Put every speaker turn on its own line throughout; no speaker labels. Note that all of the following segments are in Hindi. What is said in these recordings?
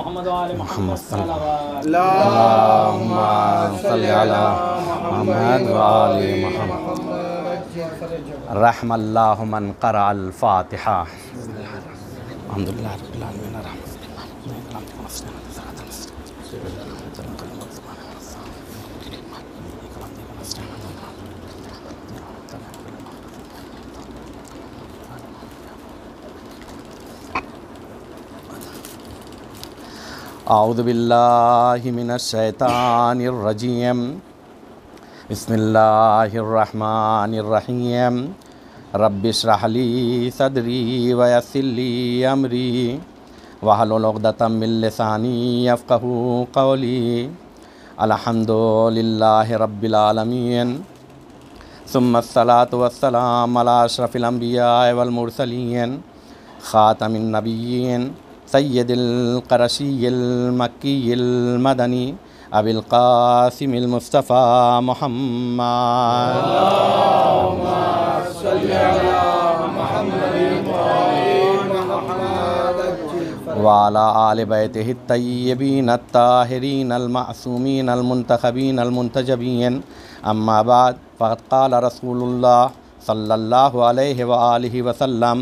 मुहम्मद अल्लाहुम्मा सल्लि अला मुहम्मद व आलि मुहम्मद। रहमल्लाहु मन क़रा अल फ़ातिहा। अल्हम्दुलिल्लाह रब्बिल आलमीन। आऊज़ु बिल्लाहि मिनश शैतानिर रजीम। बिस्मिल्लाहिर रहमानिर रहीम। रब्बिश्रह ली सदरी व यस्सिर ली अमरी वहलुल उक़दतम मिन लिसानी यफ़क़हू क़ौली। अल्हम्दुलिल्लाहि रब्बिल आलमीन। सुम्मस्सलातु वस्सलामु अला अशरफिल अंबिया वल मुरसलीन ख़ातमिन नबिय्यीन सय्यदिल क़रशिय्यिल मक्किय्यिल मदनी अबिल क़ासिमिल मुस्तफ़ा मुहम्मद। अल्लाहुम्मा सल्लि अला मुहम्मदिन व अला आलि बैतिहि तय्यबीन अत्ताहिरीन अल मासूमीन अल मुंतखबीन अल मुंतजबीन। अम्मा बाद फ़क़द क़ाल रसूलुल्लाह सल्लल्लाहु अलैहि व आलिहि वसल्लम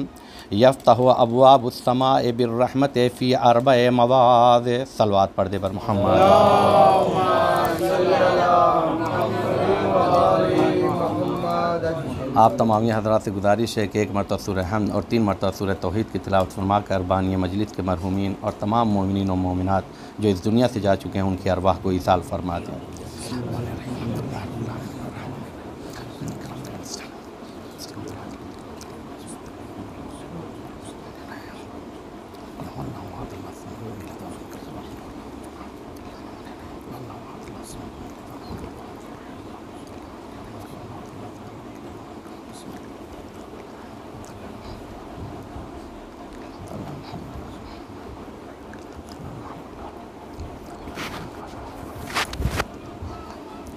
यफ़्तहु अब्वाबुस समाए बिर्रहमति फ़ी अर्बअ मवाज़ि। सलवात पढ़ दे बर मोहम्मद। आप तमामी हज़रात से गुजारिश है कि एक मरतबा सूरह हमद और 3 मरतबा सूरह तौहीद की तिलावत फरमा कर बानी मजलिस के मरहूमीन और तमाम मोमिनीन और मोमिनात जो इस दुनिया से जा चुके हैं उनकी अरवाह को ईसाल फरमा दें।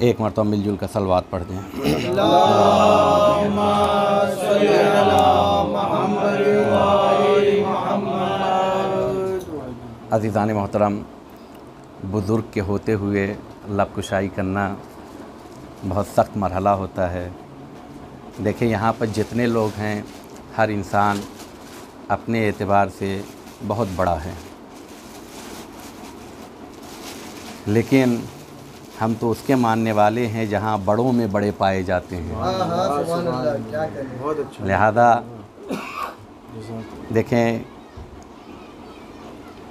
एक मरतबा मिलजुल कर सलवात पढ़ दें। अल्लाहुम्मा सल्लि अला मुहम्मद व आलि मुहम्मद। अज़ीज़ान मोहतरम, बुज़ुर्ग के होते हुए लब कुशाई करना बहुत सख्त मरहला होता है। देखिए यहाँ पर जितने लोग हैं हर इंसान अपने एतबार से बहुत बड़ा है, लेकिन हम तो उसके मानने वाले हैं जहाँ बड़ों में बड़े पाए जाते हैं। लिहाजा देखें,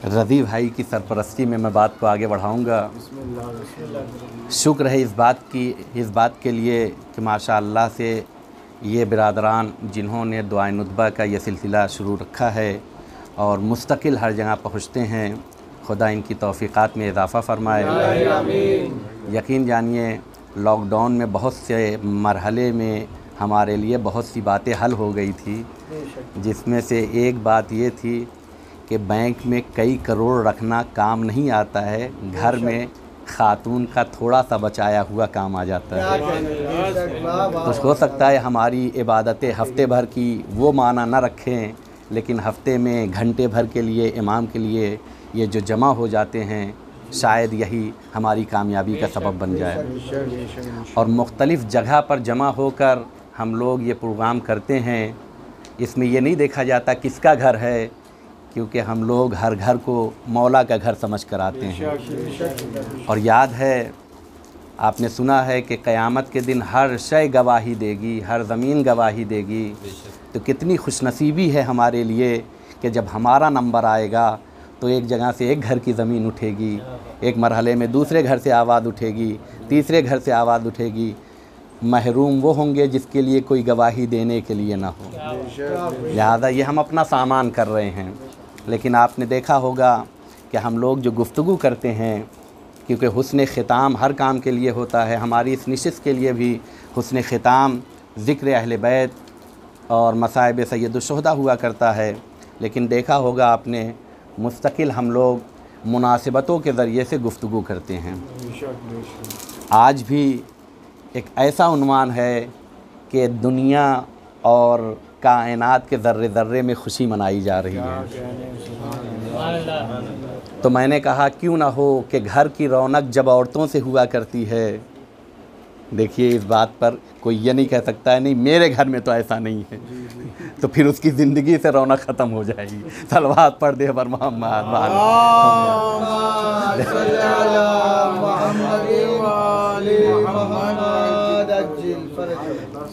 रज़ी भाई की सरपरस्ती में मैं बात को आगे बढ़ाऊँगा। शुक्र है इस बात के लिए कि माशाअल्लाह से ये बिरादरान जिन्होंने दुआए नुतबा का ये सिलसिला शुरू रखा है और मुस्तकिल हर जगह पहुँचते हैं, खुदा इनकी तौफ़ीक़ात में इजाफ़ा फ़रमाए। यकीन जानिए लॉकडाउन में बहुत से मरहले में हमारे लिए बहुत सी बातें हल हो गई थी, जिसमें से एक बात ये थी कि बैंक में कई करोड़ रखना काम नहीं आता है, घर में खातून का थोड़ा सा बचाया हुआ काम आ जाता है। तो हो सकता है हमारी इबादतें हफ्ते भर की वो माना न रखें, लेकिन हफ्ते में घंटे भर के लिए इमाम के लिए ये जो जमा हो जाते हैं, शायद यही हमारी कामयाबी का सबब बन जाए। और मुख्तलिफ़ जगह पर जमा होकर हम लोग ये प्रोग्राम करते हैं, इसमें ये नहीं देखा जाता किसका घर है, क्योंकि हम लोग हर घर को मौला का घर समझ कर आते हैं। और याद है, आपने सुना है कि क़यामत के दिन हर शय गवाही देगी, हर ज़मीन गवाही देगी। तो कितनी खुशनसीबी है हमारे लिए कि जब हमारा नंबर आएगा तो एक जगह से एक घर की ज़मीन उठेगी, एक मरहले में दूसरे घर से आवाज़ उठेगी, तीसरे घर से आवाज़ उठेगी। महरूम वो होंगे जिसके लिए कोई गवाही देने के लिए ना हो। लिहाजा ये हम अपना सामान कर रहे हैं, लेकिन आपने देखा होगा कि हम लोग जो गुफ्तगू करते हैं, क्योंकि हुस्न ख़िताम हर काम के लिए होता है, हमारी इस निशिस्त के लिए भी हुस्न ख़िताम ज़िक्र अहले बैत और मसाइब सय्यदुश्शुहदा हुआ करता है। लेकिन देखा होगा आपने, मुस्तकिल हम लोग मुनासिबतों के ज़रिए से गुफ्तगू करते हैं। आज भी एक ऐसा उन्वान है कि दुनिया और कायनात के ज़र्रे ज़र्रे में खुशी मनाई जा रही है। तो मैंने कहा क्यों ना हो कि घर की रौनक जब औरतों से हुआ करती है। देखिए इस बात पर कोई ये नहीं कह सकता है नहीं मेरे घर में तो ऐसा नहीं है, तो फिर उसकी ज़िंदगी से रौनक ख़त्म हो जाएगी। सलवात पढ़ दे बर मोहम्मद।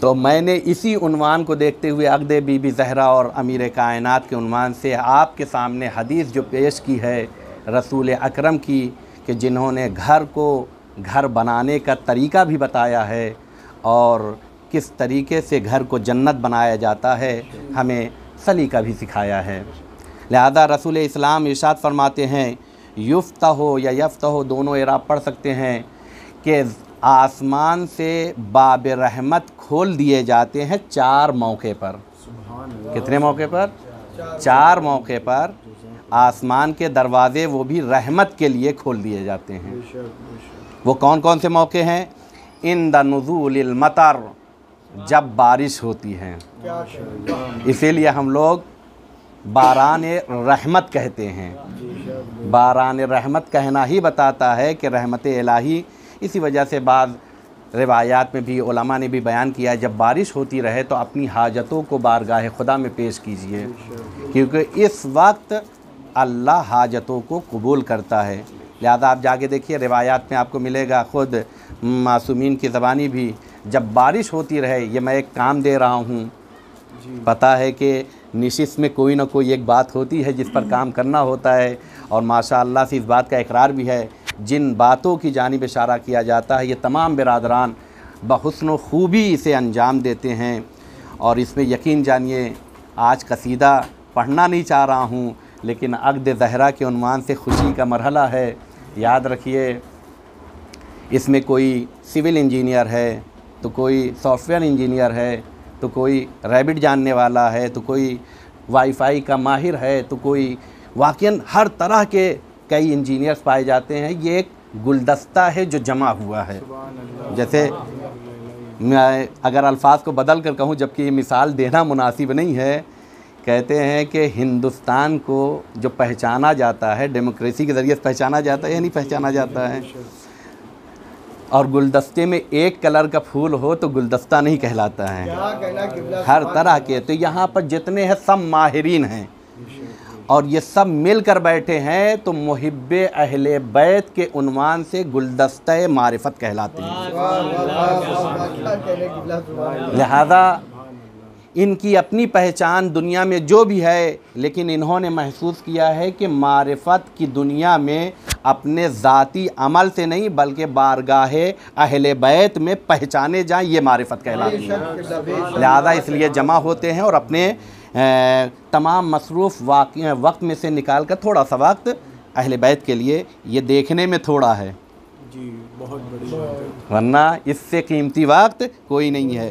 तो मैंने इसी उन्वान को देखते हुए अक़द बीबी ज़हरा और अमीर कायनात के उन्वान से आपके सामने हदीस जो पेश की है रसूल अकरम की, कि जिन्होंने घर को घर बनाने का तरीक़ा भी बताया है और किस तरीके से घर को जन्नत बनाया जाता है हमें सलीका भी सिखाया है। लिहाजा रसूल इस्लाम इरशाद फरमाते हैं युफ्तहो या यफ्तहो दोनों एराब पढ़ सकते हैं कि आसमान से बाब रहमत खोल दिए जाते हैं 4 मौके पर। कितने मौके पर? 4 मौके पर आसमान के दरवाज़े वो भी रहमत के लिए खोल दिए जाते हैं। वो कौन कौन से मौके हैं? इंद नुज़ूलिल मतर, जब बारिश होती है, इसीलिए हम लोग बारान रहमत कहते हैं। बारान रहमत कहना ही बताता है कि रहमत इलाही। इसी वजह से बाद रिवायात में भी उलमा ने भी बयान किया है जब बारिश होती रहे तो अपनी हाजतों को बारगाह खुदा में पेश कीजिए, क्योंकि इस वक्त अल्लाह हाजतों को कबूल करता है। लिहाजा आप जाके देखिए रिवायात में आपको मिलेगा, ख़ुद मासूमीन की ज़बानी भी, जब बारिश होती रहे, ये मैं एक काम दे रहा हूँ, पता है कि निशिस्त में कोई ना कोई एक बात होती है जिस पर काम करना होता है, और माशाअल्लाह से इस बात का इकरार भी है जिन बातों की जानिब इशारा किया जाता है ये तमाम बिरादरान बहुस्न खूबी इसे अंजाम देते हैं। और इसमें यकीन जानिए आज कसीदा पढ़ना नहीं चाह रहा हूँ, लेकिन अक़द ज़हरा के उन्वान से खुशी का मरहला है। याद रखिए इसमें कोई सिविल इंजीनियर है, तो कोई सॉफ्टवेयर इंजीनियर है, तो कोई रैबिट जानने वाला है, तो कोई वाईफाई का माहिर है, तो कोई वाक़ईन हर तरह के कई इंजीनियर्स पाए जाते हैं। ये एक गुलदस्ता है जो जमा हुआ है। जैसे मैं अगर अल्फाज को बदल कर कहूँ, जबकि ये मिसाल देना मुनासिब नहीं है, कहते हैं कि हिंदुस्तान को जो पहचाना जाता है डेमोक्रेसी के ज़रिए से पहचाना जाता है या नहीं पहचाना जाता है, और गुलदस्ते में एक कलर का फूल हो तो गुलदस्ता नहीं कहलाता है, हर तरह के। तो यहाँ पर जितने हैं सब माहिरीन हैं और ये सब मिलकर बैठे हैं, तो मुहिब्बे अहले बैत के उन्वान से गुलदस्ते मारिफत कहलाते हैं। लिहाजा इनकी अपनी पहचान दुनिया में जो भी है, लेकिन इन्होंने महसूस किया है कि मारिफत की दुनिया में अपने ज़ाती अमल से नहीं बल्कि बारगाहे अहले बैत में पहचाने जाएं, ये मारिफत कहलाती है। लिहाजा इसलिए जमा होते हैं और अपने तमाम मसरूफ़ वक्त में से निकाल कर थोड़ा सा वक्त अहले बैत के लिए, ये देखने में थोड़ा है
जी, बहुत बड़ी बात है,
वरना इससे कीमती वक्त कोई नहीं है।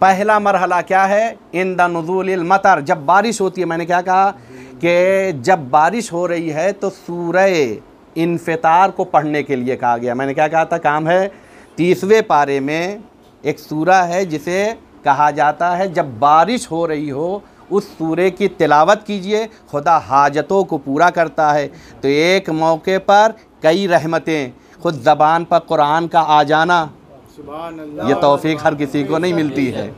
पहला मरहला क्या है? इंद नुज़ूलिल मतर, जब बारिश होती है। मैंने क्या कहा कि जब बारिश हो रही है तो सूरह इन्फ़ितार को पढ़ने के लिए कहा गया। मैंने क्या कहा था? काम है 30वें पारे में एक सूरा है जिसे कहा जाता है जब बारिश हो रही हो उस सूरे की तिलावत कीजिए, खुदा हाजतों को पूरा करता है। तो एक मौके पर कई रहमतें, खुद ज़बान पर कुरान का आ जाना, ये तौफीक हर किसी को नहीं मिलती है।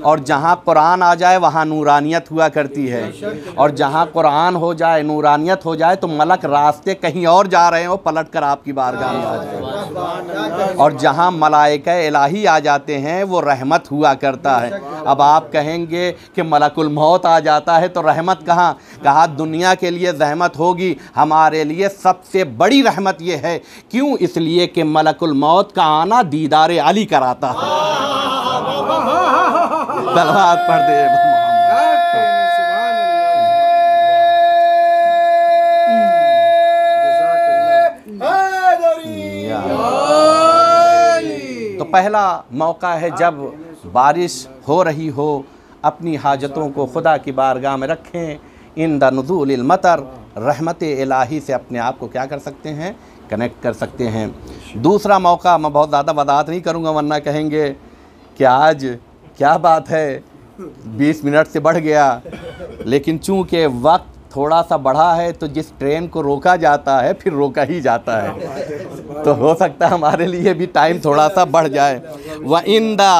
और जहाँ कुरान आ जाए वहाँ नूरानियत हुआ करती है, और जहाँ कुरान हो जाए नूरानियत हो जाए तो मलक रास्ते कहीं और जा रहे हो पलट कर आपकी बारगाह में आ जाए। और जहाँ मलाइका इलाही आ जाते हैं वो रहमत हुआ करता है। अब आप कहेंगे कि मलकुल मौत आ जाता है तो रहमत कहाँ? कहा दुनिया के लिए रहमत होगी, हमारे लिए सबसे बड़ी रहमत ये है। क्यों? इसलिए कि मलकुल मौत का आना दीदार अली कराता है। सलवात पढ़ दे तो पहला मौका है जब बारिश हो रही हो, अपनी हाजतों को खुदा की बारगाह में रखें। इंद नुज़ूलिल मतर, रहमत इलाही से अपने आप को क्या कर सकते हैं? कनेक्ट कर सकते हैं। दूसरा मौका, मैं बहुत ज़्यादा वदात नहीं करूँगा वरना कहेंगे कि आज क्या बात है 20 मिनट से बढ़ गया, लेकिन चूँकि वक्त थोड़ा सा बढ़ा है तो जिस ट्रेन को रोका जाता है फिर रोका ही जाता है। तो हो सकता है हमारे लिए भी टाइम थोड़ा सा बढ़ जाए। व इंदा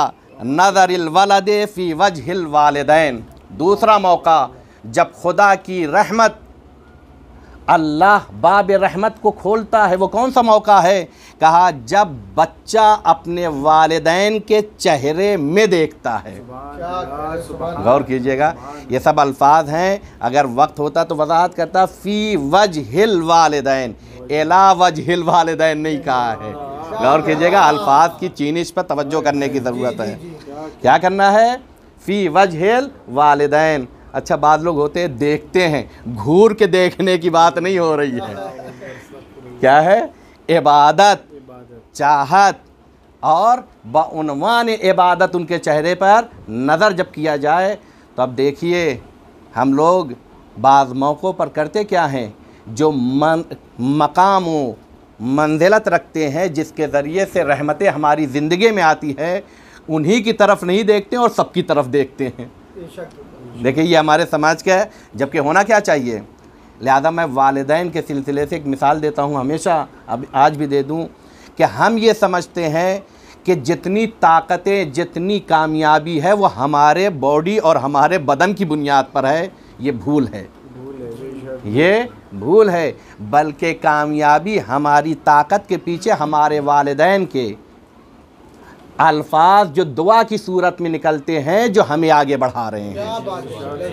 नज़रिल वलदे फ़ी वजहिल वालिदैन, दूसरा मौका जब खुदा की रहमत, अल्लाह बाब रहमत को खोलता है, वो कौन सा मौका है? कहा जब बच्चा अपने वालिदैन के चेहरे में देखता है। गौर कीजिएगा, ये सब अल्फाज हैं, अगर वक्त होता तो वजाहत करता। फ़ी वजहिल वालिदैन, एला वजहिल वालिदैन नहीं कहा है। गौर कीजिएगा, अल्फाज की चीनिश पर तवज्जो करने की ज़रूरत है। क्या करना है? फ़ी वजहिल वालिदैन। अच्छा, बाद लोग होते हैं देखते हैं, घूर के देखने की बात नहीं हो रही है। क्या है? इबादत, चाहत और बउनवान इबादत उनके चेहरे पर नज़र जब किया जाए तो अब देखिए हम लोग बाज़ मौक़ों पर करते क्या हैं, जो मकाम मंजिलत रखते हैं जिसके ज़रिए से रहमतें हमारी ज़िंदगी में आती है, उन्हीं की तरफ नहीं देखते और सबकी तरफ देखते हैं। देखिए ये हमारे समाज का है, जबकि होना क्या चाहिए। लिहाजा मैं वालिदैन के सिलसिले से एक मिसाल देता हूँ, हमेशा अब आज भी दे दूँ, कि हम ये समझते हैं कि जितनी ताकतें, जितनी कामयाबी है वो हमारे बॉडी और हमारे बदन की बुनियाद पर है। ये भूल है, ये भूल है। बल्कि कामयाबी हमारी ताकत के पीछे हमारे वालिदैन के अल्फाज जो दुआ की सूरत में निकलते हैं, जो हमें आगे बढ़ा रहे हैं।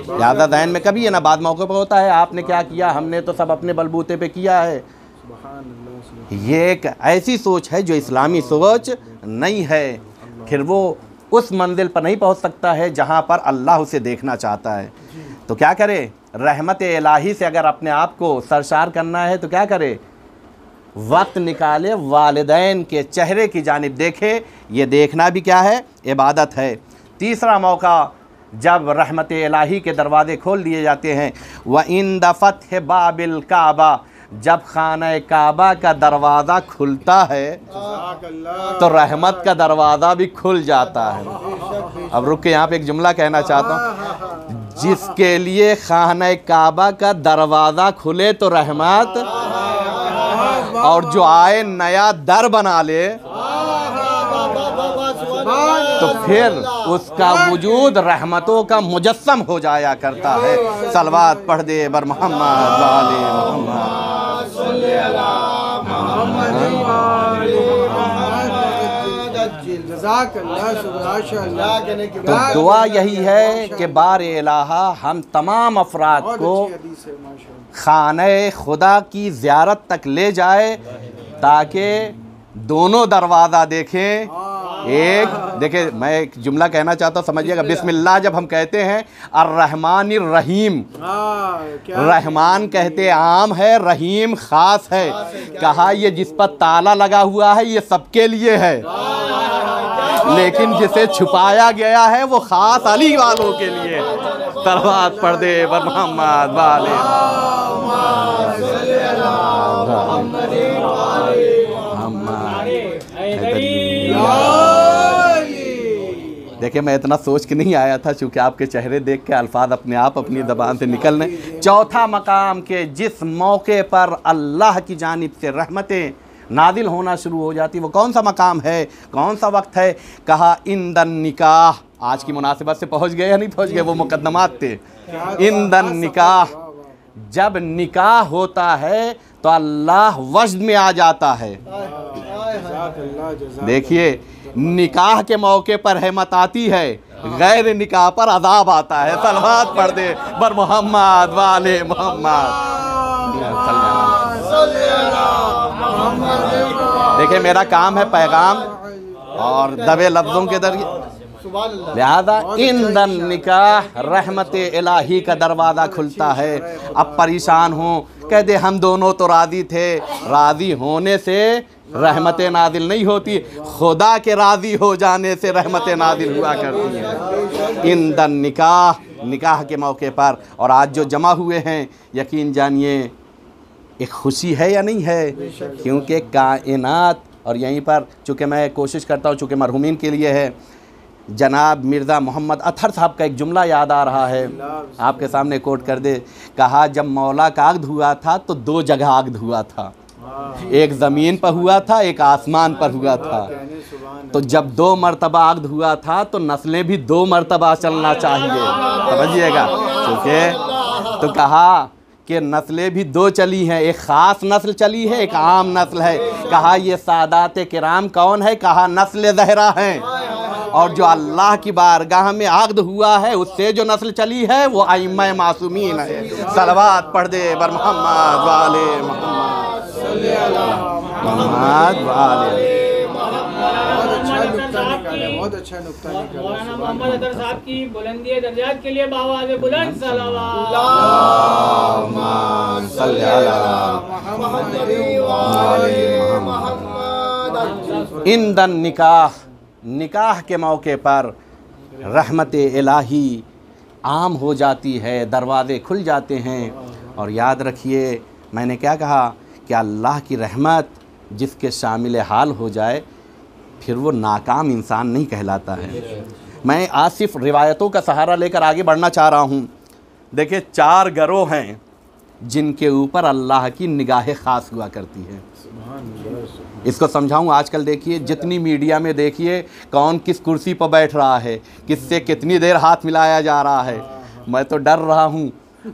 ज़्यादा ज़हन में कभी ये ना बाद मौके पर होता है आपने क्या किया, हमने तो सब अपने बलबूते पे किया है। ये एक ऐसी सोच है जो इस्लामी सोच नहीं है। फिर वो उस मंजिल पर नहीं पहुंच सकता है जहां पर अल्लाह उसे देखना चाहता है। तो क्या करे? रहमत इलाही से अगर अपने आप को सरशार करना है तो क्या करे? वक्त निकाले, वालिदैन के चेहरे की जानिब देखे। ये देखना भी क्या है? इबादत है। तीसरा मौका जब रहमत इलाही के दरवाज़े खोल दिए जाते हैं, व इन दफ़त बाबिल काबा, जब खाना काबा का दरवाज़ा खुलता है तो रहमत का दरवाज़ा भी खुल जाता है। अब रुक के यहाँ पे एक जुमला कहना चाहता हूँ, जिसके लिए खाना काबा का दरवाज़ा खुले तो रहमत, और जो आए नया दर बना ले तो फिर उसका वजूद रहमतों का मुजस्सम हो जाया करता है। सलवात पढ़ दे बर मोहम्मद वाले मोहम्मद। तो दुआ यही है कि बारे इलाहा हम तमाम अफराद को खाने खुदा की ज़ियारत तक ले जाए, ताकि दोनों दरवाज़ा देखें। एक देखिए, मैं एक जुमला कहना चाहता हूँ, समझिएगा। बिस्मिल्लाह जब हम कहते हैं, अर्रहमानिर रहीम, रहमान कहते आम है, रहीम ख़ास है। कहा ये जिस पर ताला लगा हुआ है ये सबके लिए है, लेकिन जिसे छुपाया गया है वो ख़ास अली वालों के लिए। तरवात पढ़ दे बर मोहम्मद वाले। देखिए मैं इतना सोच के नहीं आया था, चूँकि आपके चेहरे देख के अल्फाज अपने आप अपनी ज़बान से निकलने। चौथा मकाम के जिस मौके पर अल्लाह की जानिब से रहमतें नादिल होना शुरू हो जाती, वो कौन सा मकाम है, कौन सा वक्त है? कहा इंदन निकाह। आज की मुनासिबत से पहुँच गए या नहीं पहुँच गए? वो मुकद्दमात थे। इंदन निकाह, जब निकाह होता है तो अल्लाह वज्द में आ जाता है। देखिए निकाह के मौके पर रहमत आती है, गैर निकाह पर अज़ाब आता है। सलवात पढ़ दे बर मोहम्मद वाले मोहम्मद। देखिए मेरा काम है पैगाम और दबे लफ्ज़ों के जरिए, लिहाजा इंदन निकाह रहमत इलाही का दरवाज़ा खुलता है। अब परेशान हूँ, कह दे हम दोनों तो राज़ी थे। राज़ी होने से रहमत नादिल नहीं होती, खुदा के राज़ी हो जाने से रहमत नादिल हुआ करती है। इंदन निकाह, निकाह के मौके पर। और आज जो जमा हुए हैं, यकीन जानिए एक खुशी है या नहीं है, क्योंकि कायनात, और यहीं पर चूँकि मैं कोशिश करता हूँ, चूँकि मरहुमीन के लिए है, जनाब मिर्ज़ा मोहम्मद अतहर साहब का एक जुमला याद आ रहा है, आपके सामने कोट कर दे। कहा जब मौला का आग हुआ था तो दो जगह आग हुआ था, एक ज़मीन पर हुआ था, एक आसमान पर हुआ था। तो जब 2 मरतबा आग हुआ था तो नस्लें भी 2 मरतबा चलना चाहिए, समझिएगा। क्योंकि तो कहा कि नस्लें भी 2 चली हैं, एक ख़ास नस्ल चली है, एक आम नस्ल है। कहा ये सादात किराम कौन है? कहा नस्ल ज़हरा हैं। और जो अल्लाह की बारगाह में आगद हुआ है उससे जो नस्ल चली है वो अइम्मा मासूमीन है। सलवात पढ़ दे बर मोहम्मद वाले मोहम्मद वाले।
बहुत अच्छा नुक्ता निकाला।
मौलाना मोहम्मद अतर साहब की बुलंदी दर्जात के लिए बावाज़ बुलंद सलावत।
इंदन निकाह, निकाह के मौके पर रहमत इलाही आम हो जाती है, दरवाज़े खुल जाते हैं। और याद रखिए मैंने क्या कहा कि अल्लाह की रहमत जिसके शामिल हाल हो जाए फिर वो नाकाम इंसान नहीं कहलाता है। मैं आज सिर्फ रिवायतों का सहारा लेकर आगे बढ़ना चाह रहा हूँ। देखिए 4 गरोह हैं जिनके ऊपर अल्लाह की निगाह ख़ास हुआ करती है। इसको समझाऊँ। आजकल देखिए जितनी मीडिया में देखिए कौन किस कुर्सी पर बैठ रहा है, किससे कितनी देर हाथ मिलाया जा रहा है। मैं तो डर रहा हूँ।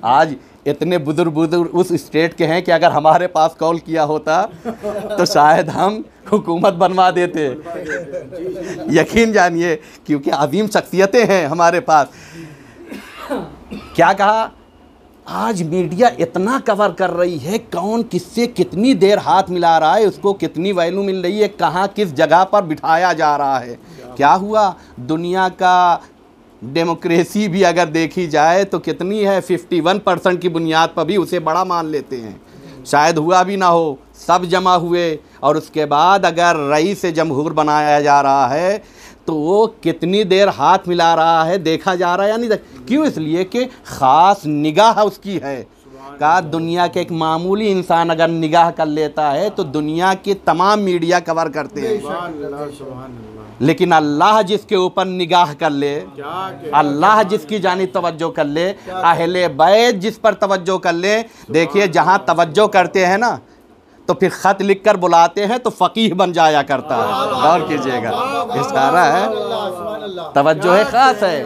आज इतने बुजुर्ग उस स्टेट के हैं कि अगर हमारे पास कॉल किया होता तो शायद हम हुकूमत बनवा देते। यकीन जानिए, क्योंकि अजीम शख्सियतें हैं हमारे पास। क्या कहा, आज मीडिया इतना कवर कर रही है, कौन किससे कितनी देर हाथ मिला रहा है, उसको कितनी वैल्यू मिल रही है, कहाँ किस जगह पर बिठाया जा रहा है। क्या हुआ, दुनिया का डेमोक्रेसी भी अगर देखी जाए तो कितनी है, 51% की बुनियाद पर भी उसे बड़ा मान लेते हैं। शायद हुआ भी ना हो, सब जमा हुए और उसके बाद अगर रईस जमहूर बनाया जा रहा है तो वो कितनी देर हाथ मिला रहा है देखा जा रहा है या नहीं। क्यों? इसलिए कि ख़ास निगाह उसकी है। का दुनिया के एक मामूली इंसान अगर निगाह कर लेता है तो दुनिया के तमाम मीडिया कवर करते हैं। लेकिन अल्लाह जिसके ऊपर निगाह कर ले, अल्लाह जिसकी जानिब तवज्जो कर ले, अहले बैत जिस पर तवज्जो कर ले। देखिए जहाँ तवज्जो करते हैं ना तो फिर ख़त लिख कर बुलाते हैं तो फ़कीह बन जाया करता है। गौर कीजिएगा, इशारा है, तवज्जो है, ख़ास है।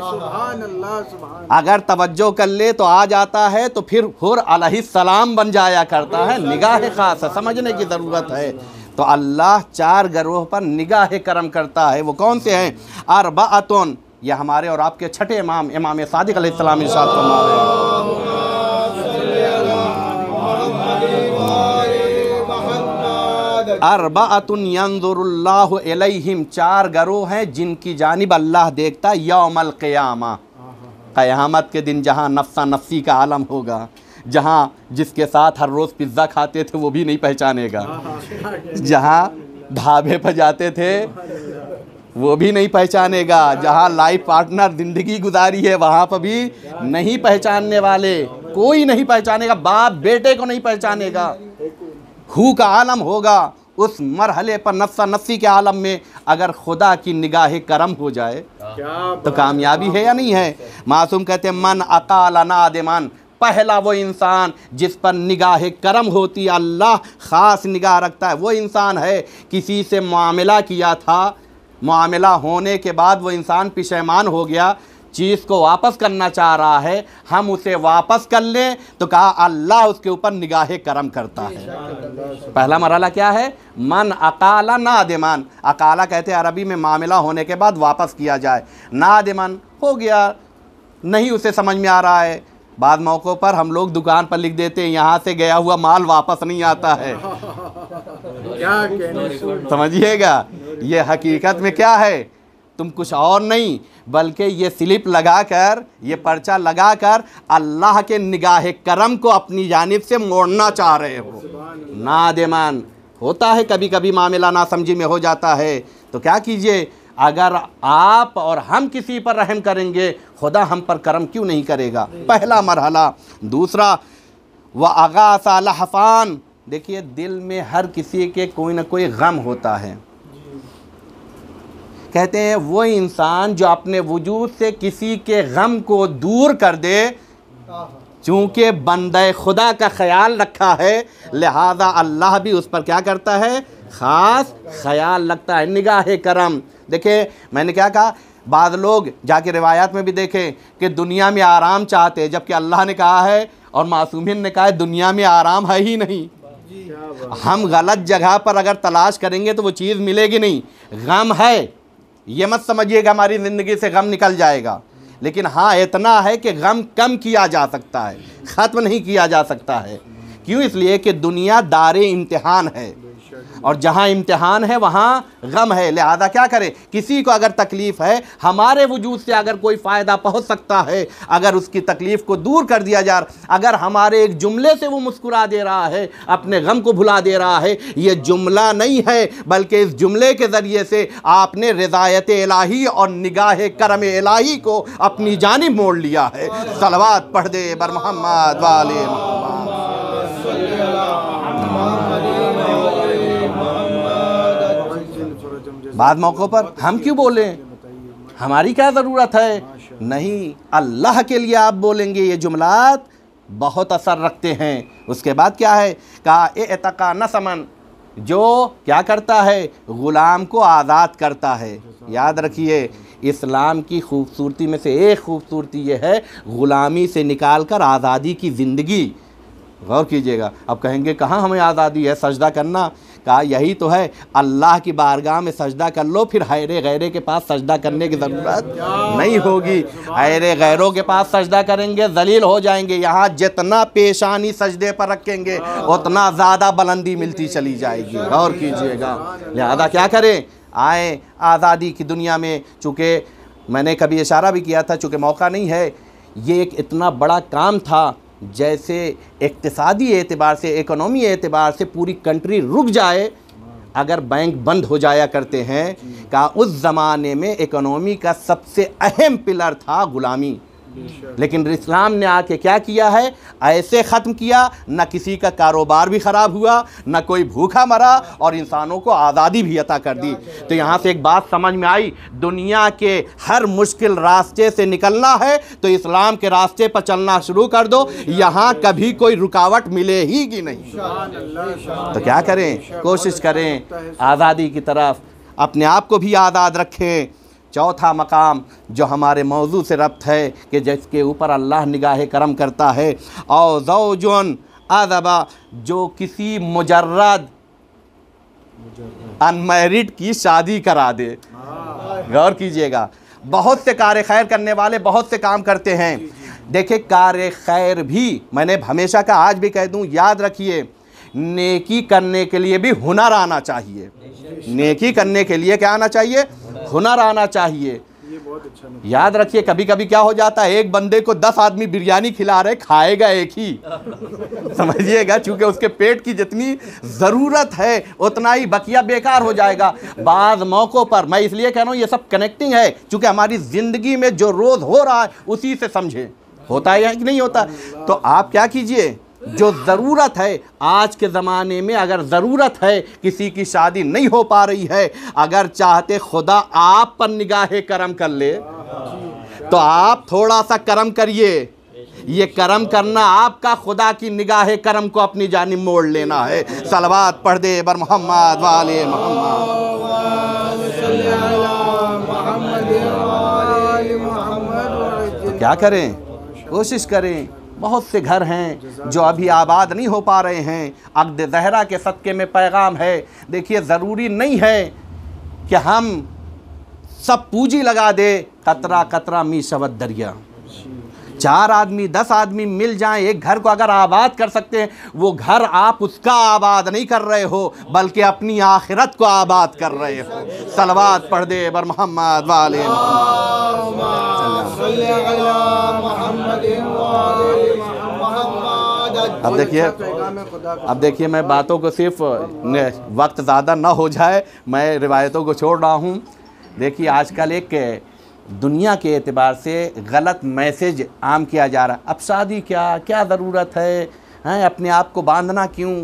अगर तवज्जो कर ले तो आ जाता है तो फिर हुर अलैहिस्सलाम बन जाया करता है। निगाह ख़ास है, समझने की ज़रूरत है। तो अल्लाह 4 गरोह पर निगाह करम करता है। वो कौन से हैं? अरबाअतुन, ये हमारे और आपके छठे इमाम, इमाम सादिक अलैहिस्सलाम इरशाद फरमा रहे हैं। अरबाअतुन यंजुरुल्लाहु इलैहिम, 4 गरोह हैं जिनकी जानिब अल्लाह देखता है यौमल क़ियामा, क़यामत के दिन, जहाँ नफ्सा नफ्सी का आलम होगा, जहाँ जिसके साथ हर रोज़ पिज़्ज़ा खाते थे वो भी नहीं पहचानेगा, जहाँ ढाबे पर जाते थे वो भी नहीं पहचानेगा, जहाँ लाइफ पार्टनर ज़िंदगी गुजारी है वहाँ पर भी नहीं पहचानने वाले, कोई नहीं पहचानेगा, बाप बेटे को नहीं पहचानेगा। हू का आलम होगा। उस मरहले पर नफ्सा नफ्सी के आलम में अगर खुदा की निगाह करम हो जाए तो कामयाबी है या नहीं है। मासूम कहते हैं मन अकाल नादिमान, पहला वो इंसान जिस पर निगाह करम होती है, अल्लाह ख़ास निगाह रखता है, वो इंसान है किसी से मामला किया था, मामला होने के बाद वो इंसान पेशेमान हो गया, चीज़ को वापस करना चाह रहा है, हम उसे वापस कर लें तो कहा अल्लाह उसके ऊपर निगाह करम करता है। पहला मरहला क्या है? मन अकाला नादिमान, अकाला कहते हैं अरबी में मामला होने के बाद वापस किया जाए, नादिमान हो गया, नहीं उसे समझ में आ रहा है। बाद मौक़ों पर हम लोग दुकान पर लिख देते हैं यहाँ से गया हुआ माल वापस नहीं आता है। समझिएगा, ये हकीकत में क्या है, तुम कुछ और नहीं बल्कि ये स्लिप लगाकर, ये पर्चा लगाकर अल्लाह के निगाह करम को अपनी जानिब से मोड़ना चाह रहे हो। नादिमान होता है, कभी कभी मामला नासमझी में हो जाता है, तो क्या कीजिए, अगर आप और हम किसी पर रहम करेंगे खुदा हम पर करम क्यों नहीं करेगा। पहला मरहला। दूसरा व अगासा लहफ़ान, देखिए दिल में हर किसी के कोई ना कोई गम होता है, कहते हैं वो इंसान जो अपने वजूद से किसी के गम को दूर कर दे, चूँकि बंदे खुदा का ख्याल रखा है लिहाजा अल्लाह भी उस पर क्या करता है, ख़ास ख्याल रखता है, निगाह करम। देखिए मैंने क्या कहा, बाद लोग जाके रिवायात में भी देखें कि दुनिया में आराम चाहते हैं, जबकि अल्लाह ने कहा है और मासूमीन ने कहा है दुनिया में आराम है ही नहीं। हम गलत जगह पर अगर तलाश करेंगे तो वो चीज़ मिलेगी नहीं। गम है, ये मत समझिएगा हमारी ज़िंदगी से गम निकल जाएगा, लेकिन हाँ इतना है कि गम कम किया जा सकता है, ख़त्म नहीं किया जा सकता है। क्यों? इसलिए कि दुनिया दारे इम्तिहान है और जहाँ इम्तिहान है वहाँ गम है। लिहाजा क्या करें, किसी को अगर तकलीफ़ है, हमारे वजूद से अगर कोई फ़ायदा पहुँच सकता है, अगर उसकी तकलीफ़ को दूर कर दिया जाए, अगर हमारे एक जुमले से वो मुस्कुरा दे रहा है, अपने गम को भुला दे रहा है, ये जुमला नहीं है बल्कि इस जुमले के ज़रिए से आपने रिज़ायत इलाही और निगाह करम इलाही को अपनी जानिब मोड़ लिया है। सलवात पढ़ दे बर मोहम्मद वाले मोहम्मद। बाद मौक़ों पर हम क्यों बोलें, हमारी क्या ज़रूरत है? नहीं, अल्लाह के लिए आप बोलेंगे, ये जुमलात बहुत असर रखते हैं। उसके बाद क्या है, कहा एतका नसमन, जो क्या करता है, ग़ुलाम को आज़ाद करता है। याद रखिए इस्लाम की खूबसूरती में से एक खूबसूरती ये है, ग़ुलामी से निकाल कर आज़ादी की ज़िंदगी। गौर कीजिएगा। अब कहेंगे कहाँ हमें आज़ादी है, सजदा करना। कहा यही तो है, अल्लाह की बारगाह में सजदा कर लो, फिर हैरे गैरे के पास सजदा करने की ज़रूरत नहीं होगी। हैरे गैरों के पास सजदा करेंगे ज़लील हो जाएंगे। यहाँ जितना पेशानी सजदे पर रखेंगे उतना ज़्यादा बुलंदी मिलती चली जाएगी। गौर कीजिएगा। लिहाजा क्या करें, आए आज़ादी की दुनिया में। चूँकि मैंने कभी इशारा भी किया था, चूँकि मौका नहीं है, ये एक इतना बड़ा काम था, जैसे इक्तिसादी एतबार से, इकोनॉमी एतबार से पूरी कंट्री रुक जाए अगर बैंक बंद हो जाया करते हैं। का उस ज़माने में इकोनॉमी का सबसे अहम पिलर था ग़ुलामी, लेकिन इस्लाम ने आके क्या किया है, ऐसे ख़त्म किया, न किसी का कारोबार भी ख़राब हुआ, न कोई भूखा मरा, और इंसानों को आज़ादी भी अता कर दी। तो यहाँ से एक बात समझ में आई, दुनिया के हर मुश्किल रास्ते से निकलना है तो इस्लाम के रास्ते पर चलना शुरू कर दो, यहाँ कभी कोई रुकावट मिलेगी नहीं। तो क्या करें, कोशिश करें आज़ादी की तरफ, अपने आप को भी आज़ाद रखें। चौथा मकाम जो हमारे मौजू से रब्त है कि जिसके ऊपर अल्लाह निगाह करम करता है, और ज़ौजुन अज़बा, जो किसी मुजर्रद अनमैरिड की शादी करा दे। गौर कीजिएगा, बहुत से कार खैर करने वाले बहुत से काम करते हैं। देखिए कार खैर भी, मैंने हमेशा का आज भी कह दूं, याद रखिए नेकी करने के लिए भी हुनर आना चाहिए। नेकी करने के लिए क्या आना चाहिए, हुनर आना चाहिए।
ये बहुत अच्छा नहीं।
याद रखिए कभी कभी क्या हो जाता है, एक बंदे को 10 आदमी बिरयानी खिला रहे, खाएगा एक ही। समझिएगा, चूंकि उसके पेट की जितनी ज़रूरत है उतना ही, बकिया बेकार हो जाएगा। बाज़ मौक़ों पर मैं इसलिए कह रहा हूँ ये सब कनेक्टिंग है, चूँकि हमारी ज़िंदगी में जो रोज़ हो रहा है उसी से समझें, होता है या कि नहीं होता। तो आप क्या कीजिए, जो ज़रूरत है आज के ज़माने में, अगर ज़रूरत है किसी की शादी नहीं हो पा रही है, अगर चाहते खुदा आप पर निगाह करम कर ले तो आप थोड़ा सा करम करिए। ये करम करना आपका खुदा की निगाह करम को अपनी जानिब मोड़ लेना है। सलवात पढ़ दे बर मोहम्मद वाले मोहम्मद। तो क्या करें, कोशिश करें। बहुत से घर हैं जो अभी आबाद नहीं हो पा रहे हैं। अक़द ज़हरा के सदक़े में पैगाम है, देखिए ज़रूरी नहीं है कि हम सब पूंजी लगा दे, कतरा कतरा मी शवद दरिया। 4 आदमी 10 आदमी मिल जाएं, एक घर को अगर आबाद कर सकते हैं, वो घर आप उसका आबाद नहीं कर रहे हो बल्कि अपनी आखिरत को आबाद कर रहे हो। सलवात पढ़ दे बर मोहम्मद वाले अब देखिए मैं बातों को सिर्फ वक्त ज़्यादा ना हो जाए, मैं रिवायतों को छोड़ रहा हूँ। देखिए आजकल एक दुनिया के एतबार से गलत मैसेज आम किया जा रहा है। अब शादी क्या ज़रूरत है, हैं अपने आप को बांधना क्यों।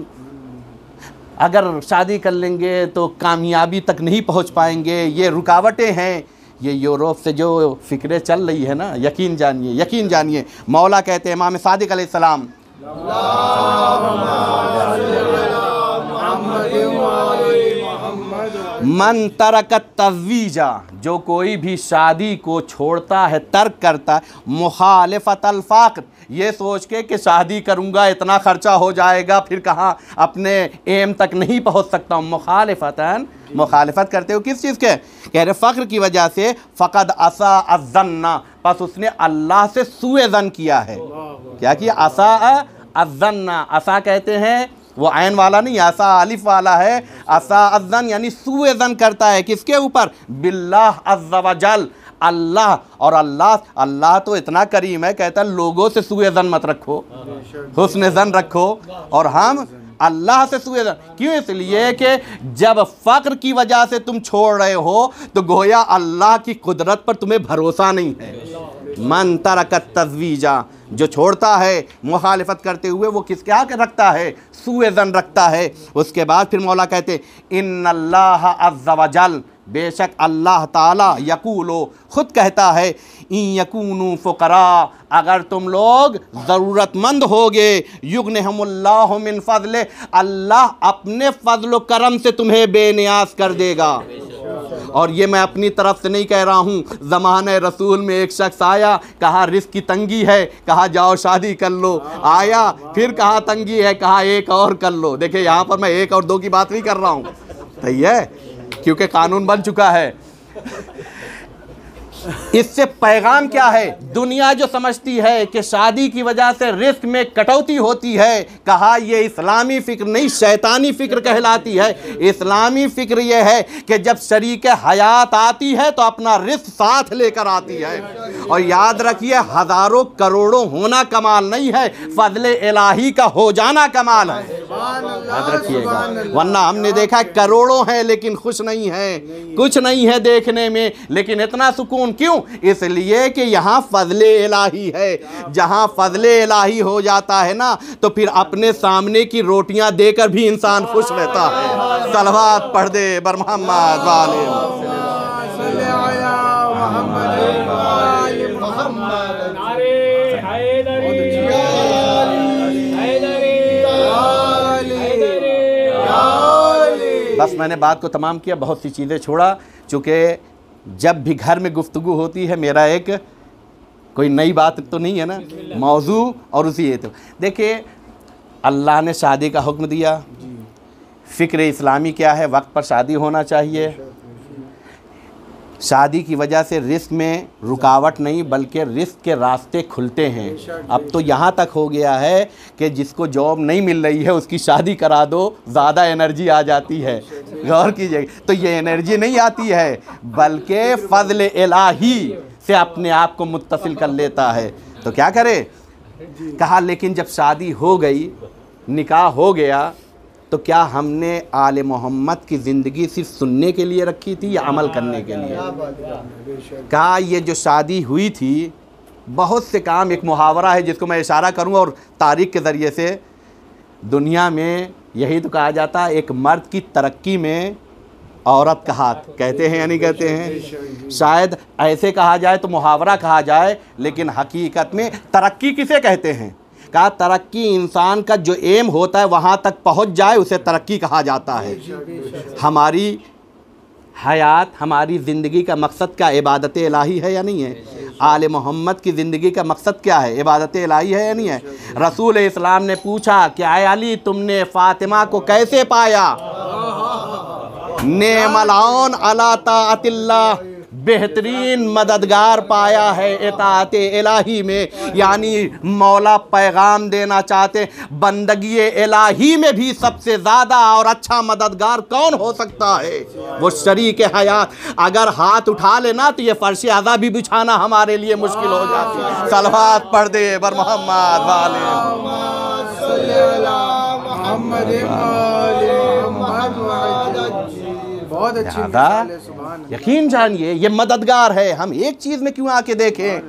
अगर शादी कर लेंगे तो कामयाबी तक नहीं पहुंच पाएंगे, ये रुकावटें हैं। ये यूरोप से जो फ़िक्रें चल रही है ना, यकीन जानिए। मौला कहते हैं इमाम सादिक अलैहिस्सलाम, मन तरकत तज़वीजा, जो कोई भी शादी को छोड़ता है, तर्क करता है, मुखालिफत अल फ़ाक़र, ये सोच के कि शादी करूँगा इतना ख़र्चा हो जाएगा, फिर कहाँ अपने एम तक नहीं पहुँच सकता हूँ। मुखालिफत करते हो किस चीज़ के? कह रहे फ़ख्र की वजह से, फ़क़द असा अज़्ज़न्ना, बस उसने अल्लाह से सूए ज़न किया है। क्या किया? असा अज़्ज़न्ना, असा कहते हैं वो आयन वाला नहीं, असा अलिफ वाला है। असा अज़्ज़न यानी सूए ज़न करता है किसके ऊपर? बिल्लाह अज़्ज़ व जल, अल्लाह। और अल्लाह तो इतना करीम है, कहता है लोगों से सूए ज़न मत रखो, हुस्न ज़न रखो। और हम अल्लाह से सूए ज़न क्यों? इसलिए कि जब फ़क्र की वजह से तुम छोड़ रहे हो तो गोया अल्लाह की कुदरत पर तुम्हें भरोसा नहीं है। मन तरकत तज़वीजा, जो छोड़ता है मुखालिफत करते हुए, वो किस क्या रखता है? सूए ज़न रखता है। उसके बाद फिर मौला कहते इन्नल्लाह अज़्ज़ व जल, बेशक अल्लाह ताला यकूलो, ख़ुद कहता है, इन यकूनु फ़ुक़रा, अगर तुम लोग ज़रूरतमंद होगे, युग़निहुमुल्लाहु मिन फ़ज़ले, अल्लाह अपने फ़ज़ल व करम से तुम्हें बेनियाज़ कर देगा। और ये मैं अपनी तरफ से नहीं कह रहा हूँ, ज़माने रसूल में एक शख्स आया, कहा रिज़्क़ की तंगी है, कहा जाओ शादी कर लो। आया फिर कहा तंगी है, कहा एक और कर लो। देखिए यहाँ पर मैं एक और दो की बात नहीं कर रहा हूँ, सही है, क्योंकि कानून बन चुका है। इससे पैगाम क्या है? दुनिया जो समझती है कि शादी की वजह से रिस्क में कटौती होती है, कहा ये इस्लामी फ़िक्र नहीं, शैतानी फ़िक्र कहलाती है। इस्लामी फ़िक्र ये है कि जब शरीक हयात आती है तो अपना रिस्क साथ लेकर आती है। और याद रखिए, हज़ारों करोड़ों होना कमाल नहीं है, फ़ज़ल इलाही का हो जाना कमाल है। याद रखिएगा, वरना हमने देखा करोड़ों हैं लेकिन खुश नहीं है, कुछ नहीं है देखने में, लेकिन इतना सुकून क्यों? इसलिए कि यहाँ फ़ज़ले इलाही है। जहाँ फ़ज़ले इलाही हो जाता है ना, तो फिर अपने सामने की रोटियां देकर भी इंसान खुश रहता है। सलवात पढ़ दे बर मोहम्मद वाले बस मैंने बात को तमाम किया, बहुत सी चीज़ें छोड़ा, चूँकि जब भी घर में गुफ्तगू होती है, मेरा एक कोई नई बात तो नहीं है ना, मौजू और उसी ये। तो देखिए, अल्लाह ने शादी का हुक्म दिया, फ़िक्र इस्लामी क्या है? वक्त पर शादी होना चाहिए। शादी की वजह से रिस्क में रुकावट नहीं, बल्कि रिस्क के रास्ते खुलते हैं। अब तो यहाँ तक हो गया है कि जिसको जॉब नहीं मिल रही है उसकी शादी करा दो, ज़्यादा एनर्जी आ जाती है। गौर कीजिएगा, तो ये एनर्जी नहीं आती है, बल्कि फ़ज़ल इलाही से अपने आप को मुत्तसिल कर लेता है। तो क्या करे? कहा लेकिन जब शादी हो गई, निकाह हो गया, तो क्या हमने आले मोहम्मद की ज़िंदगी सिर्फ सुनने के लिए रखी थी या अमल करने के लिए? कहा ये जो शादी हुई थी, बहुत से काम, एक मुहावरा है जिसको मैं इशारा करूं और तारीख़ के ज़रिए से, दुनिया में यही तो कहा जाता है, एक मर्द की तरक्की में औरत का हाथ, कहते हैं या नहीं कहते हैं? शायद ऐसे कहा जाए तो मुहावरा कहा जाए, लेकिन हकीकत में तरक्की किसे कहते हैं? कहा तरक्की इंसान का जो एम होता है वहाँ तक पहुँच जाए, उसे तरक्की कहा जाता है। हमारी हयात, हमारी ज़िंदगी का मकसद क्या? इबादत इलाही है या नहीं है? आले मोहम्मद की ज़िंदगी का मकसद क्या है? इबादत इलाही है या नहीं है? रसूल इस्लाम ने पूछा कि आए अली, तुमने फ़ातिमा को कैसे पाया? नेमल औन अला ताअतिल्लाह, बेहतरीन मददगार पाया है इताअत इलाही में। यानी मौला पैगाम देना चाहते, बंदगी इलाही में भी सबसे ज़्यादा और अच्छा मददगार कौन हो सकता है? वो शरीक हयात। अगर हाथ उठा लेना तो ये फर्श अज़ा भी बिछाना हमारे लिए मुश्किल हो जाती है। सलवात पढ़ दे बर मोहम्मद वाले।
बहुत अच्छी
यकीन जानिए, ये मददगार है। हम एक चीज़ में क्यों आके देखें?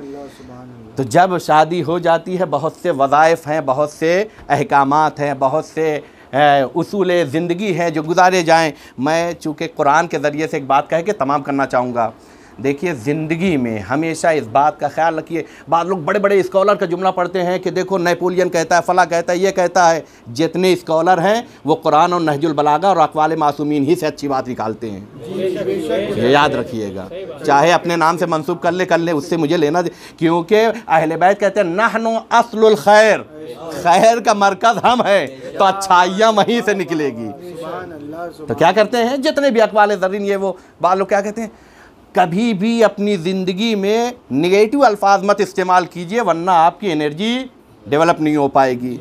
तो जब शादी हो जाती है, बहुत से वज़ाइफ हैं, बहुत से अहकामात हैं, बहुत से उसूल ज़िंदगी हैं जो गुजारे जाएं। मैं चूँकि कुरान के ज़रिए से एक बात कह के तमाम करना चाहूँगा। देखिए, ज़िंदगी में हमेशा इस बात का ख्याल रखिए। बाद लोग बड़े बड़े स्कॉलर का जुमला पढ़ते हैं कि देखो नेपोलियन कहता है, फ़ला कहता है, ये कहता है। जितने स्कॉलर हैं वो कुरान और नहजुल बलागा और अक़वाल मासूमीन ही से अच्छी बात निकालते हैं। ये याद रखिएगा। चाहे अपने नाम से मंसूब कर ले, उससे मुझे लेना, क्योंकि अहले बैत कहते हैं नहनु अस्लुल खैर, खैर का मरकज़ हम है, तो अच्छाइयाँ वहीं से निकलेगी। तो क्या करते हैं जितने भी अक़वाल ज़रीन ये वो बाद लोग क्या कहते हैं, कभी भी अपनी ज़िंदगी में नेगेटिव अल्फाज मत इस्तेमाल कीजिए, वरना आपकी एनर्जी डेवलप नहीं हो पाएगी।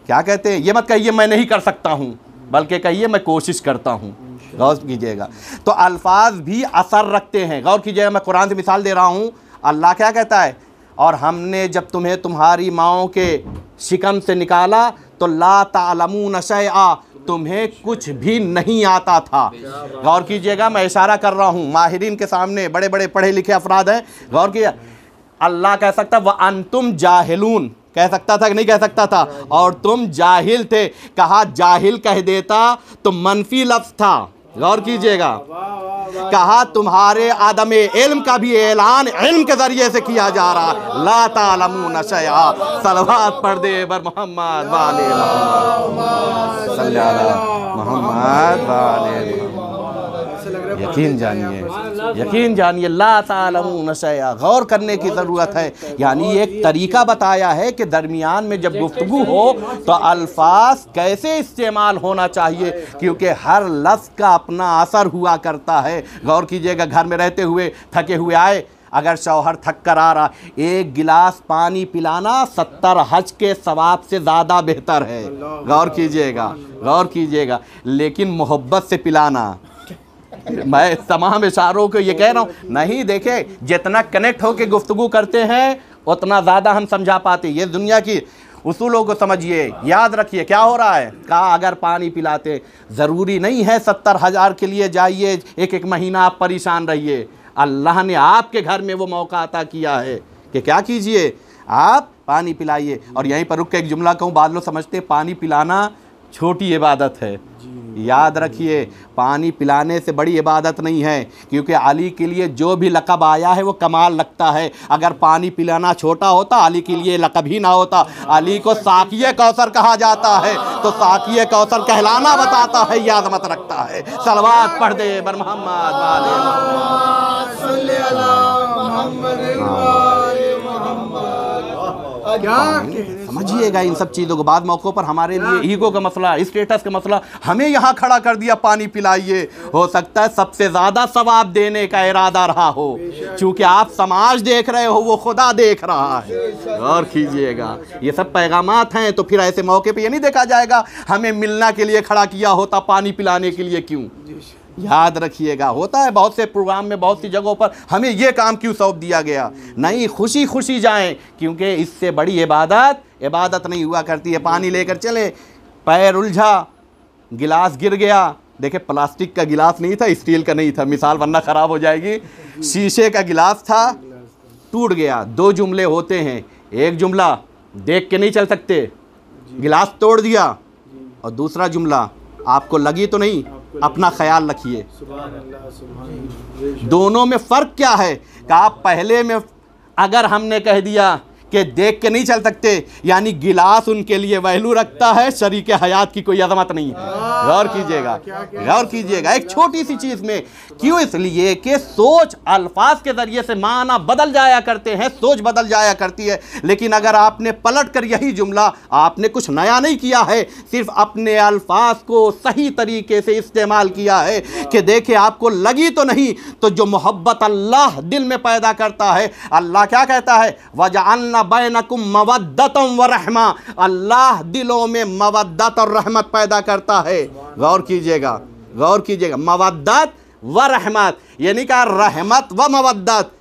क्या कहते हैं, ये मत कहिए मैं नहीं कर सकता हूँ, बल्कि कहिए मैं कोशिश करता हूँ। गौर कीजिएगा। तो अल्फाज भी असर रखते हैं। गौर कीजिएगा, मैं कुरान से मिसाल दे रहा हूँ। अल्लाह क्या कहता है, और हमने जब तुम्हें तुम्हारी माँओं के शिकम से निकाला तो ला तालमून शैआ, तुम्हें कुछ भी नहीं आता था। गौर कीजिएगा, मैं इशारा कर रहा हूँ माहिरीन के सामने, बड़े बड़े पढ़े लिखे अफराद हैं। गौर कीजिए, अल्लाह कह सकता व अंतुम जाहिलून, कह सकता था कि नहीं कह सकता था, और तुम जाहिल थे। कहा जाहिल कह देता तो मनफी लफ्ज़ था। गौर कीजिएगा, कहा तुम्हारे आदम इल्म का भी ऐलान इल्म के ज़रिए से किया जा रहा है। ला तालमून शैआ, सलवात पढ़ दे बर मोहम्मद वाले मोहम्मद सल्लल्लाहु अलैहि मोहम्मद वाले। यकीन जानिए ला तालमून शैआ, गौर करने की ज़रूरत है। यानी एक तरीका बताया है कि दरमियान में जब गुफ्तगू हो तो अल्फाज कैसे इस्तेमाल होना चाहिए, क्योंकि हर लफ्ज़ का अपना असर हुआ करता है। गौर कीजिएगा, घर में रहते हुए थके हुए आए, अगर शौहर थक कर आ रहा, एक गिलास पानी पिलाना 70 हज के सवाब से ज़्यादा बेहतर है। गौर कीजिएगा, लेकिन मोहब्बत से पिलाना। मैं तमाम इशारों को ये कह रहा हूँ, नहीं देखे जितना कनेक्ट होकर गुफ्तगू करते हैं उतना ज़्यादा हम समझा पाते। ये दुनिया की उसूलों को समझिए, याद रखिए क्या हो रहा है। कहा अगर पानी पिलाते, ज़रूरी नहीं है 70,000 के लिए जाइए, एक महीना आप परेशान रहिए। अल्लाह ने आपके घर में वो मौका अता किया है कि क्या कीजिए, आप पानी पिलाइए। और यहीं पर रुक के एक जुमला कहूँ, बाद लोग समझते पानी पिलाना छोटी इबादत है। याद रखिए, पानी पिलाने से बड़ी इबादत नहीं है, क्योंकि अली के लिए जो भी लक़ब आया है वो कमाल लगता है। अगर पानी पिलाना छोटा होता, अली के लिए लक़ब ही ना होता। अली को साक़िए कौसर कहा जाता है, तो साक़िए कौसर कहलाना बताता है, याद मत रखता है। सलवात पढ़ दे बर मोहम्मद वाले समझिएगा इन सब चीज़ों को। बाद मौक़ों पर हमारे लिए ईगो का मसला, स्टेटस का मसला, हमें यहाँ खड़ा कर दिया पानी पिलाइए। हो सकता है सबसे ज़्यादा सवाब देने का इरादा रहा हो, चूँकि आप समाज देख रहे हो, वो खुदा देख रहा है। गौर कीजिएगा, ये सब पैगामात हैं। तो फिर ऐसे मौके पे ये नहीं देखा जाएगा हमें मिलना के लिए खड़ा किया होता, पानी पिलाने के लिए क्यों। याद रखिएगा, होता है बहुत से प्रोग्राम में, बहुत सी जगहों पर हमें ये काम क्यों सौंप दिया गया। नहीं, खुशी खुशी जाएं, क्योंकि इससे बड़ी इबादत नहीं हुआ करती है। पानी लेकर चले, पैर उलझा, गिलास गिर गया। देखे, प्लास्टिक का गिलास नहीं था, स्टील का नहीं था, मिसाल वरना ख़राब हो जाएगी। शीशे का गिलास था, टूट गया। 2 जुमले होते हैं, एक जुमला देख के नहीं चल सकते, गिलास तोड़ दिया, और दूसरा जुमला आपको लगी तो नहीं, अपना ख्याल रखिए। दोनों में फ़र्क क्या है? कि आप पहले में अगर हमने कह दिया कि देख के नहीं चल सकते, यानी गिलास उनके लिए वैल्यू रखता है, शरीके हयात की कोई अज़मत नहीं है। गौर कीजिएगा एक छोटी सी चीज़ में। क्यों? इसलिए कि सोच अल्फाज के ज़रिए से माना बदल जाया करते हैं, सोच बदल जाया करती है। लेकिन अगर आपने पलट कर यही जुमला, आपने कुछ नया नहीं किया है, सिर्फ अपने अल्फाज को सही तरीके से इस्तेमाल किया है कि देखे आपको लगी तो नहीं, तो जो मोहब्बत अल्लाह दिल में पैदा करता है, अल्लाह क्या कहता है, वजअलना बैनकुम मवद्दतम व रहमा, अल्लाह दिलों में मवद्दत और रहमत पैदा करता है। गौर कीजिएगा, मवद्दत व रहमत, यानी का रहमत व मवद्दत।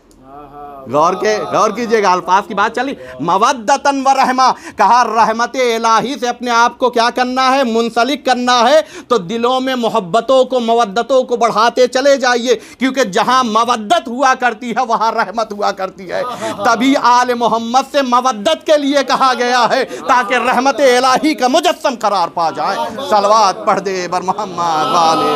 गौर कीजिएगा, अल्फाज की बात चली। मवद्दतन व रहमा, कहा रहमत इलाही से अपने आप को क्या करना है, मुंसलिक करना है। तो दिलों में मोहब्बतों को, मवद्दतों को बढ़ाते चले जाइए, क्योंकि जहां मवद्दत हुआ करती है वहां रहमत हुआ करती है। तभी आले मोहम्मद से मवद्दत के लिए कहा गया है, ताकि रहमत इलाही का मुजस्सम करार पा जाए। सलवात पढ़ दे बर मोहम्मद वाले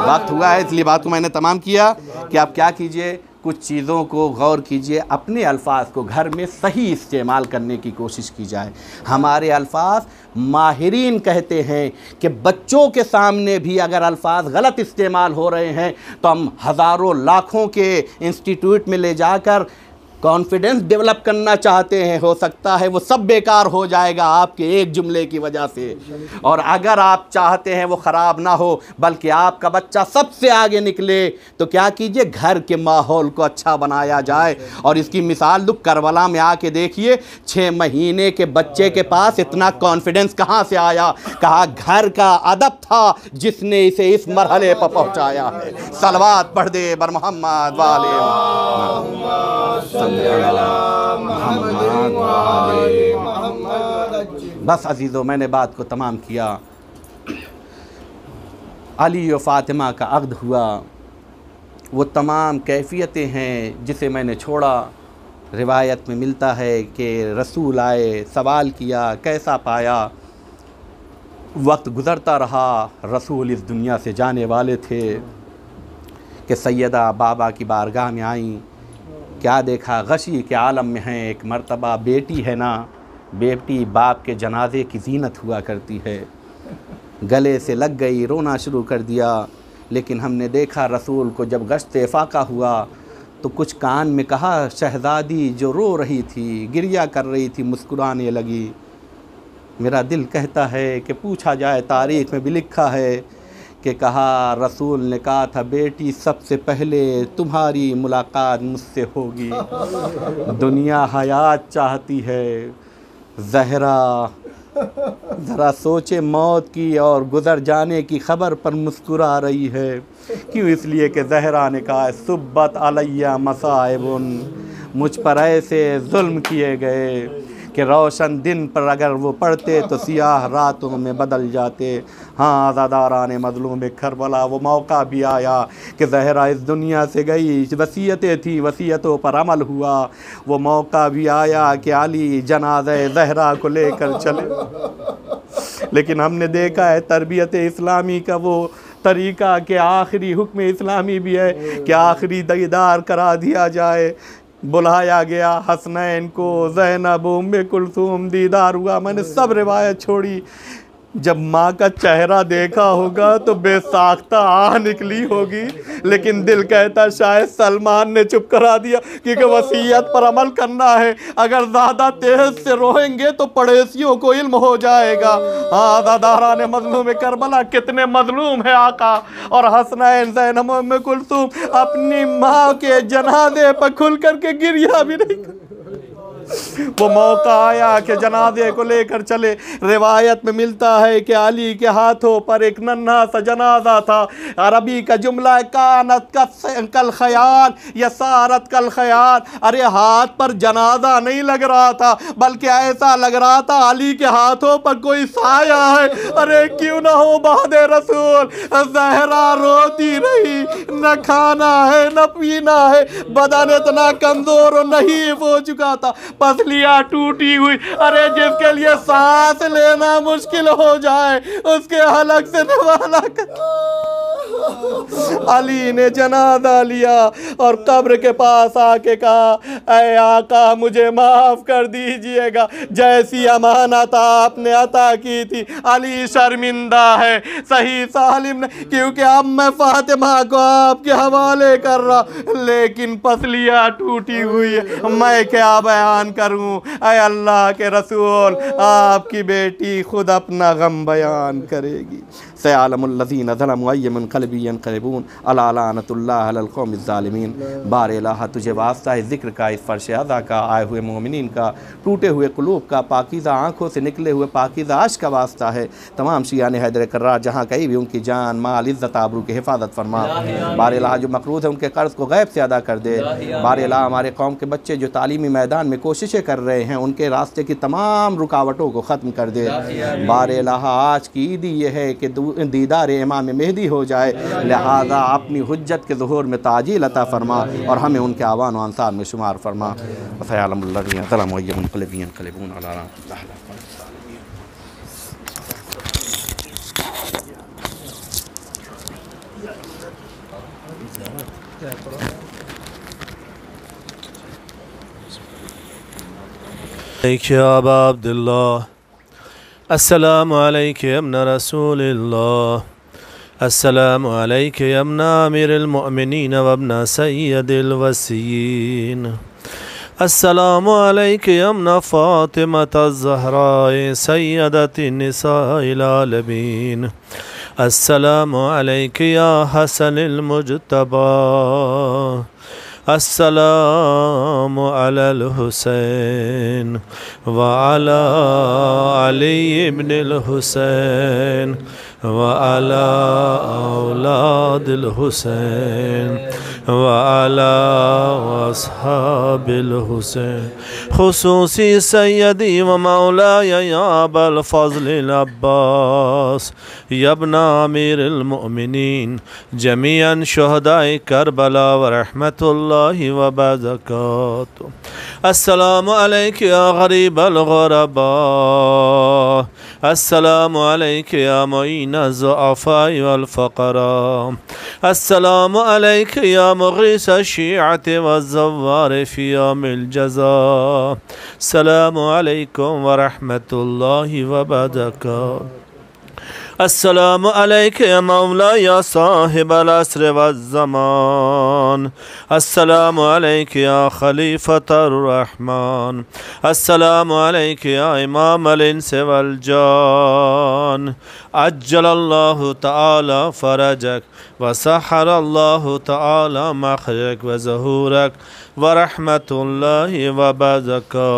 वक्त हुआ है, इसलिए बात को मैंने तमाम किया कि आप क्या कीजिए, कुछ चीज़ों को गौर कीजिए, अपने अल्फाज को घर में सही इस्तेमाल करने की कोशिश की जाए। हमारे अल्फाज माहिरीन कहते हैं कि बच्चों के सामने भी अगर अल्फाज गलत इस्तेमाल हो रहे हैं तो हम हज़ारों लाखों के इंस्टीट्यूट में ले जाकर कॉन्फिडेंस डेवलप करना चाहते हैं, हो सकता है वो सब बेकार हो जाएगा आपके एक जुमले की वजह से। और अगर आप चाहते हैं वो ख़राब ना हो बल्कि आपका बच्चा सबसे आगे निकले, तो क्या कीजिए, घर के माहौल को अच्छा बनाया जाए। और इसकी मिसाल दुख करबला में आके देखिए, 6 महीने के बच्चे के पास इतना कॉन्फिडेंस कहाँ से आया? कहा घर का अदब था जिसने इसे इस मरहले पर पहुँचाया है। सलवात पढ़ दे बर मोहम्मद वाले बस अजीज़ों, मैंने बात को तमाम किया। अली और फ़ातिमा का अक़्द हुआ, वो तमाम कैफ़ियतें हैं जिसे मैंने छोड़ा। रिवायत में मिलता है कि रसूल आए, सवाल किया, कैसा पाया। वक्त गुज़रता रहा, रसूल इस दुनिया से जाने वाले थे कि सैयदा बाबा की बारगाह में आईं। क्या देखा, गशी के आलम में हैं। एक मर्तबा बेटी है ना, बेटी बाप के जनाजे की ज़ीनत हुआ करती है, गले से लग गई, रोना शुरू कर दिया। लेकिन हमने देखा रसूल को जब गश्त फ़ाक़ा हुआ तो कुछ कान में कहा, शहज़ादी जो रो रही थी, गिरिया कर रही थी, मुस्कुराने लगी। मेरा दिल कहता है कि पूछा जाए, तारीख़ में भी लिखा है कि कहा, रसूल ने कहा था, बेटी सबसे पहले तुम्हारी मुलाकात मुझसे होगी। दुनिया हयात चाहती है, ज़हरा ज़रा सोचे मौत की और गुज़र जाने की ख़बर पर मुस्कुरा रही है। क्यों? इसलिए कि ज़हरा ने कहा, सुब्बत अलैया मसाइबुन, मुझ पर ऐसे जुल्म किए गए कि रोशन दिन पर अगर वो पढ़ते तो सियाह रातों में बदल जाते। हाँ आज़ादाराने मज़लूम करबला, वो मौका भी आया कि ज़हरा इस दुनिया से गई, वसीयतें थी, वसीयतों पर अमल हुआ। वो मौका भी आया कि अली जनाज़े ज़हरा को लेकर चले। लेकिन हमने देखा है तरबियत इस्लामी का वो तरीक़ा कि आखिरी हुक्म इस्लामी भी है कि आखिरी दीदार करा दिया जाए। बुलाया गया हसनैन को, ज़ैनब, उम्मे कुलसूम, दीदार हुआ। मैंने सब रिवायत छोड़ी। जब माँ का चेहरा देखा होगा तो बेसाख्ता आह निकली होगी, लेकिन दिल कहता शायद सलमान ने चुप करा दिया, क्योंकि वसीयत पर अमल करना है। अगर ज़्यादा तेज से रोएंगे तो पड़ोसियों को इल्म हो जाएगा। हाँ आज़ादाराने मज़लूम करबला, कितने मज़लूम है आका। और हसनैन, ज़ैनब, उम्मे कुलसूम अपनी माँ के जनाजे पर खुल करके गिरिया भी नहीं। वो मौका आया कि जनाजे को लेकर चले। रिवायत में मिलता है कि अली के हाथों पर एक नन्हा सा जनाजा था। अरबी का जुमला, कानत कल ख़याल या सारत कल ख़याल। अरे हाथ पर जनाजा नहीं लग रहा था, बल्कि ऐसा लग रहा था अली के हाथों पर कोई साया है। अरे क्यों ना हो बाद रसूल। ज़हरा रोती रही, न खाना है न पीना है, बदन इतना कमज़ोर और नहीफ हो चुका था, पसलियाँ टूटी हुई। अरे जिसके लिए सांस लेना मुश्किल हो जाए उसके हलक से निवाला अली ने जनाजा लिया और कब्र के पास आके कहा, ऐ आका मुझे माफ़ कर दीजिएगा, जैसी अमानत आपने अता की थी अली शर्मिंदा है, सही सालिम ने, क्योंकि अब मैं फातिमा को आपके हवाले कर रहा, लेकिन पसलियाँ टूटी हुई है, मैं क्या बयान करूं। ऐ अल्लाह के रसूल, आपकी बेटी खुद अपना गम बयान करेगी। सयअलमुल्लज़ीना ज़लमू अय्य मुनक़लिबिन यनक़लिबून अला लानतुल्लाहि अलल क़ौमिज़्ज़ालिमीन। बारे इलाहा तुझे वास्ता है ज़िक्र का, इस फ़र्श अज़ा का, आए हुए मोमिनीन का, टूटे हुए क़ुलूब का, पाकीज़ा आँखों से निकले हुए पाकीज़ा आश का वास्ता है। तमाम शियाने हैदर कर्रार जहाँ कहीं भी उनकी जान माल इज़्ज़त आबरू की हिफाजत फरमा। बारे इलाहा जो मक़रूज़ है उनके कर्ज़ को गैब से अदा कर दे। बारे इलाहा हमारे कौम के बच्चे जो तालीमी मैदान में कोशिशें कर रहे हैं उनके रास्ते की तमाम रुकावटों को ख़त्म कर दे। बारे इलाहा आज की ईदी ये है कि दीदार इमाम मेहदी हो जाए, लिहाजा अपनी हुज्जत के ज़ुहूर में ताजील अता फरमा और हमें उनके आवान व अंसार में शुमार फरमा। सयअलमुल्लज़ीना ज़लमू अय्य मुनक़लिबिन यनक़लिबून अला लानतुल्लाहि अलल
या अबा अब्दुल्लाह, अस्सलामु अलैका या इब्न रसूलिल्लाह, अस्सलामु अलैका या इब्न अमीरिल मुअमिनीन व इब्न सय्यदिल वसीय्यीन, अस्सलामु अलैका या इब्न फ़ातिमतज़ ज़हरा सय्यदतिन निसाइल आलमीन, अस्सलामु अलैका या हसनिल मुज्तबा, अस्सलामु अलल हुसैन व अला अली इब्निल हुसैन व अला औलादिल हुसैन व अला अस्हाबिल हुसैन, खुसूसी सय्यदी व मौलाया या अबल फ़ज़्लिल अब्बास या इब्ना अमीरिल मुअमिनीन जमीअन शुहदाए करबला व रहमतुल्लाहि व बरकातुहू। अस्सलामु अलैका या गरीबल गुरबा, अस्सलामु अलैका या मुईनज़ ज़ुअफ़ा'i वल फ़क़रा, अस्सलामु अलैका या मुग़ीस अश-शियअति वज़्ज़व्वार फ़ी यौमिल जज़ा, अस्सलामु अलैकुम व रहमतुल्लाहि व बरकातुहू। अस्सलामु अलैका या मौला या साहिबल अस्र वज़्ज़मान, अस्सलामु अलैका या खलीफतर रहमान, अस्सलामु अलैका या इमामल इंस वल जान, अज्जलल्लाहु तआला फरजक व सहरल्लाहु तआला मखरजक व ज़हूरक व रहमतुल्लाहि व बरकातुहू।